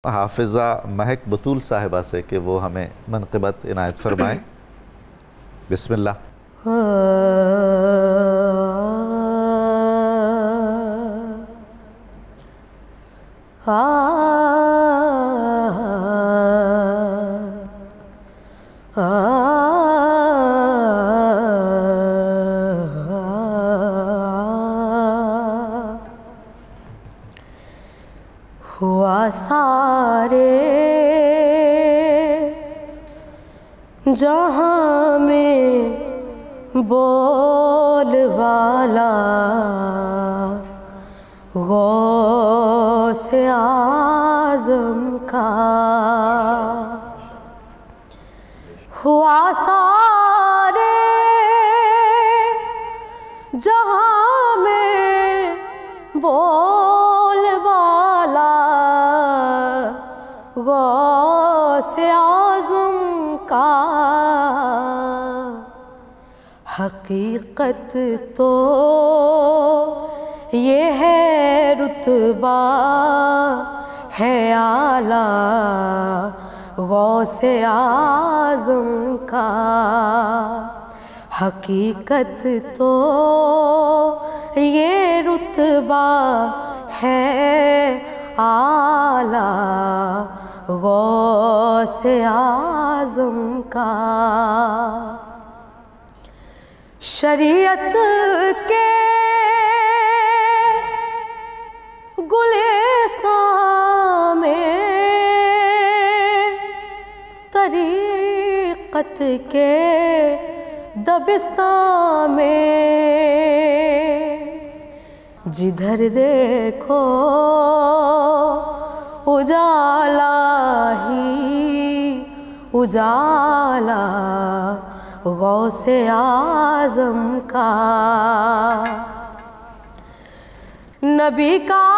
حافظہ مہک بطول صاحبہ سے کہ وہ ہمیں منقبت عنایت فرمائیں۔ بسم اللہ۔ ہوا سارے جہاں میں بول والا غوث اعظم کا، ہوا سارے جہاں میں بول والا غوث اعظم کا، حقیقت تو یہ ہے رتبہ ہے اعلیٰ غوث اعظم کا، حقیقت تو یہ رتبہ ہے اعلیٰ غوث اعظم کا، شریعت کے گلستان میں، طریقت کے دبستان میں، جدھر دیکھو اجالا ہی اجالا غوث اعظم کا، نبی کا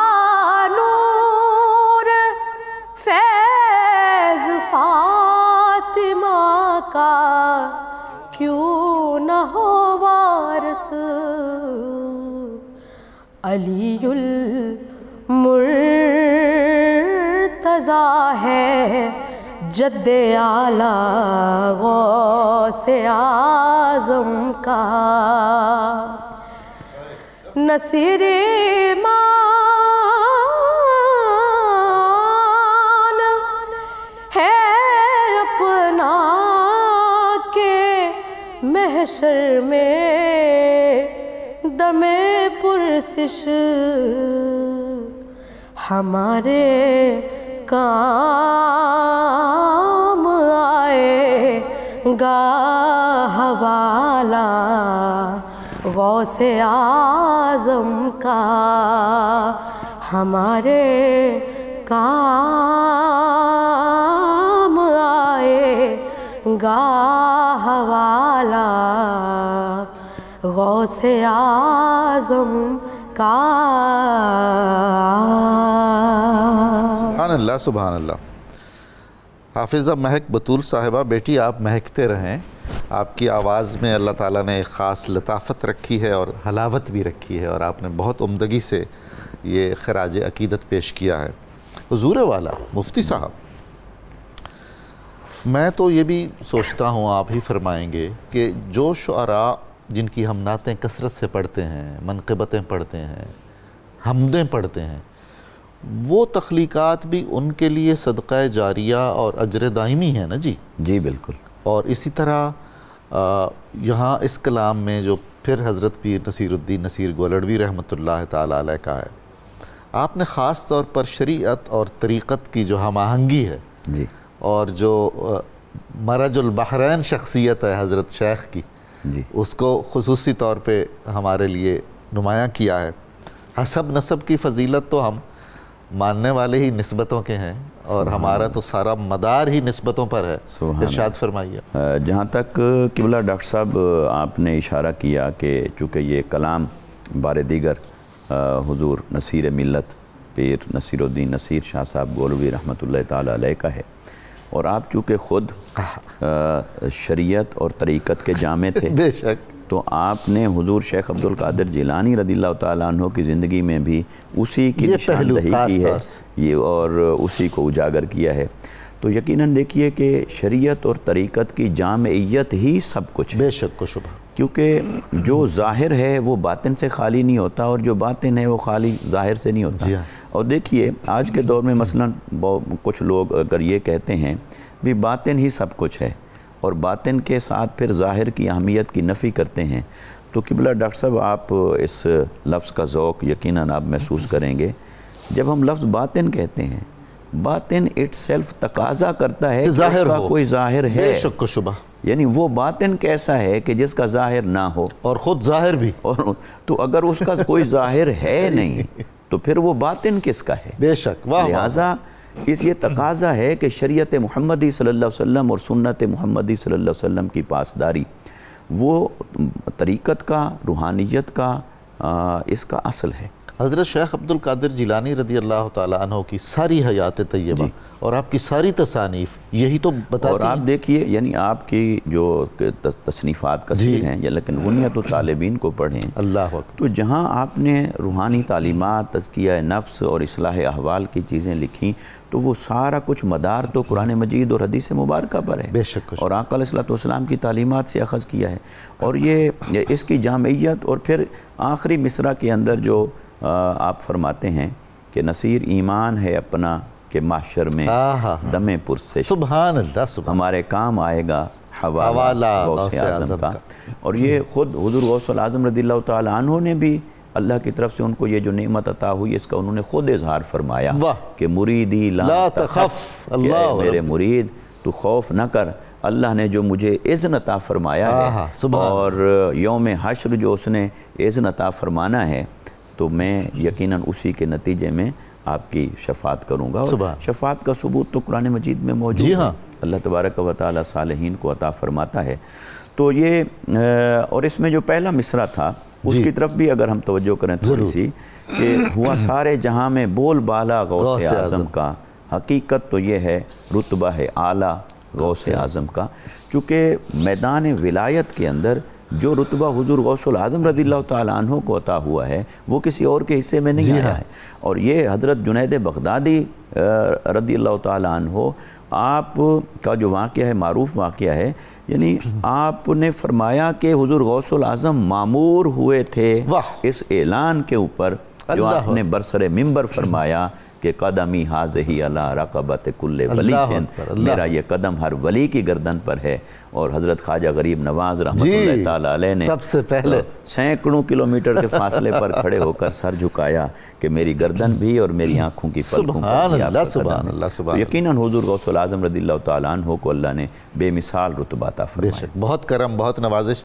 نور فیض فاطمہ کا کیوں نہ ہو وارث، علی المرتضیٰ ہے جد اعلیٰ غوث اعظم کا، نصیر ایمان ہے اپنا کہ محشر میں دم پرسش ہمارے کام آئے گا، حوالہ غوث اعظم کا، ہمارے کام آئے گا، حوالہ غوث اعظم کا۔ سبحان اللہ سبحان اللہ۔ حافظہ مہک بطول صاحبہ، بیٹی آپ مہکتے رہیں، آپ کی آواز میں اللہ تعالیٰ نے ایک خاص لطافت رکھی ہے اور حلاوت بھی رکھی ہے، اور آپ نے بہت عمدگی سے یہ خراج عقیدت پیش کیا ہے۔ حضور والا مفتی صاحب، میں تو یہ بھی سوچتا ہوں، آپ ہی فرمائیں گے کہ جو شعراء جن کی ہم نعتیں کثرت سے پڑھتے ہیں، منقبتیں پڑھتے ہیں، حمدیں پڑھتے ہیں، وہ تخلیقات بھی ان کے لیے صدقہ جاریہ اور اجر دائمی ہے نا جی؟ جی بالکل۔ اور اسی طرح یہاں اس کلام میں جو پھر حضرت پیر نصیر الدین نصیر گولڑوی رحمۃ اللہ تعالیٰ علیہ کا ہے، آپ نے خاص طور پر شریعت اور طریقت کی جو ہم آہنگی ہے جی، اور جو مرج البحرین شخصیت ہے حضرت شیخ کی، جی، اس کو خصوصی طور پہ ہمارے لیے نمایاں کیا ہے۔ حسب نسب کی فضیلت تو ہم ماننے والے ہی نسبتوں کے ہیں، اور ہمارا تو سارا مدار ہی نسبتوں پر ہے۔ ارشاد فرمائیے۔ جہاں تک قبلہ ڈاکٹر صاحب آپ نے اشارہ کیا کہ چونکہ یہ کلام بار دیگر حضور نصیر ملت پیر نصیر الدین نصیر شاہ صاحب گولوی رحمۃ اللہ تعالیٰ علیہ کا ہے، اور آپ چونکہ خود شریعت اور طریقت کے جامع تھے، بے شک، تو آپ نے حضور شیخ عبد القادر جیلانی رضی اللہ تعالیٰ عنہ کی زندگی میں بھی اسی کی نشاندہی کی ہے یہ اور اسی کو اجاگر کیا ہے۔ تو یقیناً دیکھیے کہ شریعت اور طریقت کی جامعیت ہی سب کچھ ہے، بے شک کو شبہ، کیونکہ جو ظاہر ہے وہ باطن سے خالی نہیں ہوتا، اور جو باطن ہے وہ خالی ظاہر سے نہیں ہوتا۔ اور دیکھیے آج کے دور میں مثلاً کچھ لوگ اگر یہ کہتے ہیں بھی باطن ہی سب کچھ ہے، اور باطن کے ساتھ پھر ظاہر کی اہمیت کی نفی کرتے ہیں، تو قبلہ ڈاکٹر صاحب آپ اس لفظ کا ذوق یقیناً آپ محسوس کریں گے۔ جب ہم لفظ باطن کہتے ہیں، باطن اٹ سیلف تقاضا کرتا ہے کہ اس کا کوئی ظاہر ہے، بے شک و شبہ، یعنی وہ باطن کیسا ہے کہ جس کا ظاہر نہ ہو، اور خود ظاہر بھی، تو اگر اس کا کوئی ظاہر ہے نہیں تو پھر وہ باطن کس کا ہے؟ بے شک، لہٰذا اس یہ تقاضا ہے کہ شریعت محمدی صلی اللہ علیہ وسلم اور سنت محمدی صلی اللہ علیہ وسلم کی پاسداری وہ طریقت کا، روحانیت کا، اس کا اصل ہے۔ حضرت شیخ عبد القادر جیلانی رضی اللہ تعالیٰ عنہ کی ساری حیات طیبہ اور آپ کی ساری تصانیف یہی تو بتاتی ہیں۔ اور آپ دیکھیے یعنی آپ کی جو تصنیفات کثیر ہیں، لیکن بنیت طالبین کو پڑھیں، اللہ اکبر، تو جہاں آپ نے روحانی تعلیمات، تزکیہ نفس اور اصلاح احوال کی چیزیں لکھی، تو وہ سارا کچھ مدار تو قرآن مجید اور حدیث مبارکہ پر ہے، بے شک، اور آقا علیہ السلام کی تعلیمات سے اخذ کیا ہے۔ اور یہ اس کی جامعیت، اور پھر آخری مصرع کے اندر جو آپ فرماتے ہیں کہ نصیر ایمان ہے اپنا کہ محشر میں دم پرسش، سبحان اللہ، سبحان، ہمارے کام آئے گا حوالہ غوث اعظم کا۔ اور یہ خود حضور غوث العظم رضی اللہ تعالیٰ عنہ نے بھی اللہ کی طرف سے ان کو یہ جو نعمت عطا ہوئی، اس کا انہوں نے خود اظہار فرمایا کہ مریدی لا تخف، کہ میرے مرید تو خوف نہ کر، اللہ نے جو مجھے اذن عطا فرمایا ہے، اور یوم حشر جو اس نے اذن عطا فرمانا ہے، تو میں یقیناً اسی کے نتیجے میں آپ کی شفاعت کروں گا۔ اور شفاعت کا ثبوت تو قرآن مجید میں موجود ہے، اللہ تبارک و تعالی صالحین کو عطا فرماتا ہے۔ تو یہ اور اس میں جو پہلا مصرع تھا اس کی طرف بھی اگر ہم توجہ کریں تھوڑی سی، کہ ہوا سارے جہاں میں بول بالا غوث اعظم کا، حقیقت تو یہ ہے رتبہ ہے اعلیٰ غوث اعظم کا، چونکہ میدان ولایت کے اندر جو رتبہ حضور غوث العظم رضی اللہ تعالیٰ عنہ کو عطا ہوا ہے وہ کسی اور کے حصے میں نہیں آیا ہے۔ اور یہ حضرت جنید بغدادی رضی اللہ تعالیٰ عنہ، آپ کا جو واقعہ ہے معروف واقعہ ہے، یعنی آپ نے فرمایا کہ حضور غوث العظم مامور ہوئے تھے اس اعلان کے اوپر جو آپ نے برسر منبر فرمایا کہ قدمی حاضہی علی رقبت کل ولی، میرا یہ قدم ہر ولی کی گردن پر ہے۔ اور حضرت خواجہ غریب نواز رحمۃ اللہ تعالیٰ علیہ نے سب سے پہلے سینکڑوں کلومیٹر کے فاصلے پر کھڑے ہو کر سر جھکایا کہ میری گردن بھی اور میری آنکھوں کی پلکوں پر بھی آپ کا قدم ہے۔ یقیناً حضور غوث العظم رضی اللہ تعالیٰ عنہ کو اللہ نے بے مثال رتبہ عطا فرمایا۔ بہت کرم، بہت نوازش۔